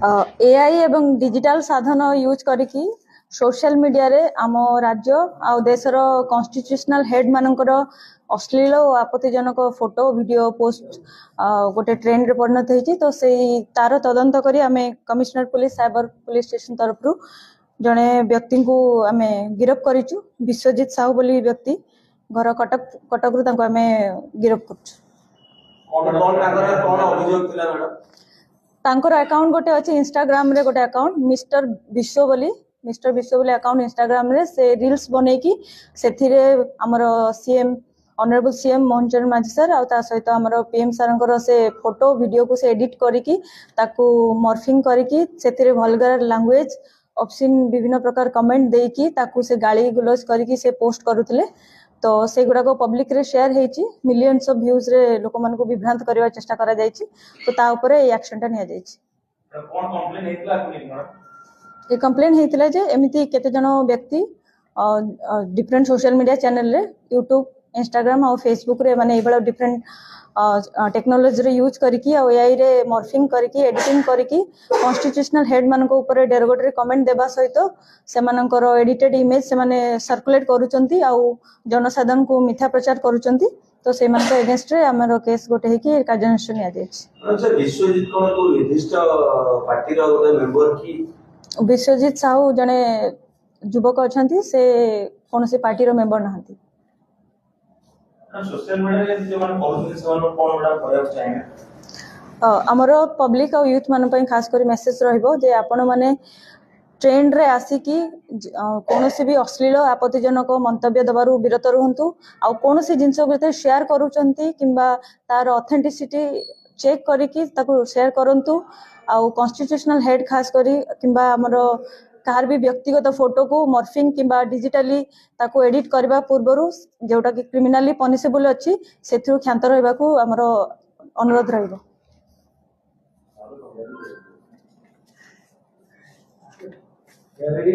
AI एवं digital साधन use करिकी सोशल मीडिया रे आम राज्य आ देशर कॉन्स्टिट्यूशनल हेड मानकर अश्लील और आपत्तिजनक फोटो वीडियो पोस्ट गोटे ट्रेंड रे परिणत होती। तो से तार तदंत करी आमे commissioner police cyber police station तरफ जड़े व्यक्ति को आमे गिरफ करिचु। विश्वजीत साहू बोली व्यक्ति घर कटक कटक रु तांको आमे गिरफ करछु। तांकर अकाउंट गोटे अच्छी इंस्टाग्राम रे गोटे अकाउंट मिस्टर विश्व बोली अकाउंट इंस्टाग्राम रे से रील्स बने की सेथिरे हमर सीएम ऑनरेबल सीएम मोहन चरण मांझी सर आ ता सहित हमर पीएम सरंकर से फोटो वीडियो को से एडिट करिकी ताकू मॉर्फिंग करिकी सेथिरे वल्गर लैंग्वेज ऑप्शन विभिन्न प्रकार कमेंट देकी ताकू से गाली गुलज करिकी से पोस्ट करूथिले। तो से गुडा को पब्लिक रे शेयर हेची मिलियंस ऑफ व्यूज रे लोक मन को विभ्रांत करबा चेष्टा करा जायछि। तो ता ऊपर ए एक्शन टा निया जायछि। कोन कंप्लेन हेतला ये कंप्लेन हेतला जे एमिति केते जण व्यक्ति डिफरेंट सोशल मीडिया चैनल रे यूट्यूब इंस्टाग्राम और फेसबुक रे माने एबळ डिफरेंट टेक्नोलॉजी रे यूज करिकी आ एआई रे मॉर्फिंग करिकी एडिटिंग करिकी कॉन्स्टिट्यूशनल हेड मान को ऊपर डेरोगेटरी कमेंट देबा सहित से मानकर एडिटेड इमेज से माने सर्कुलेट करूचंती आ जनसाधारण को मिथ्या प्रचार करूचंती। तो से मान को अगेंस्ट रे हमरो केस गोटे हे कि कार्यानुष्ठान निया जायछि। अच्छा विश्वजीत कोन को निर्दिष्ट पार्टी रो गोटे मेंबर की विश्वजीत साहू जने युवक अछंती से कोनोसी पार्टी रो मेंबर नहंती। सोशल मीडिया रे जे मान कहउछन से मान कोन बडा प्रयोग चाहिए हमरो पब्लिक और यूथ मान पई खास कर मेसेज रहइबो जे आपण माने ट्रेंड रे आसी की कोनोसी भी अश्लील आपत्तिजनक मंतव्य दबारु विरत रहंतु आ कोनोसी जिंस बिते शेयर करूचंती किंबा तार ऑथेंटिसिटी चेक करिकी ताको शेयर करंतु आ कॉन्स्टिट्यूशनल हेड खास करी किंबा हमरो कार भी व्यक्तिगत फोटो को मॉर्फिंग किंबा डिजिटली ताको एडिट करबा पूर्वरु जेउटा कि क्रिमिनली पनिशेबल अछि सेथु क्षांत रहबा को हमरो अनुरोध रहइबो। Ready?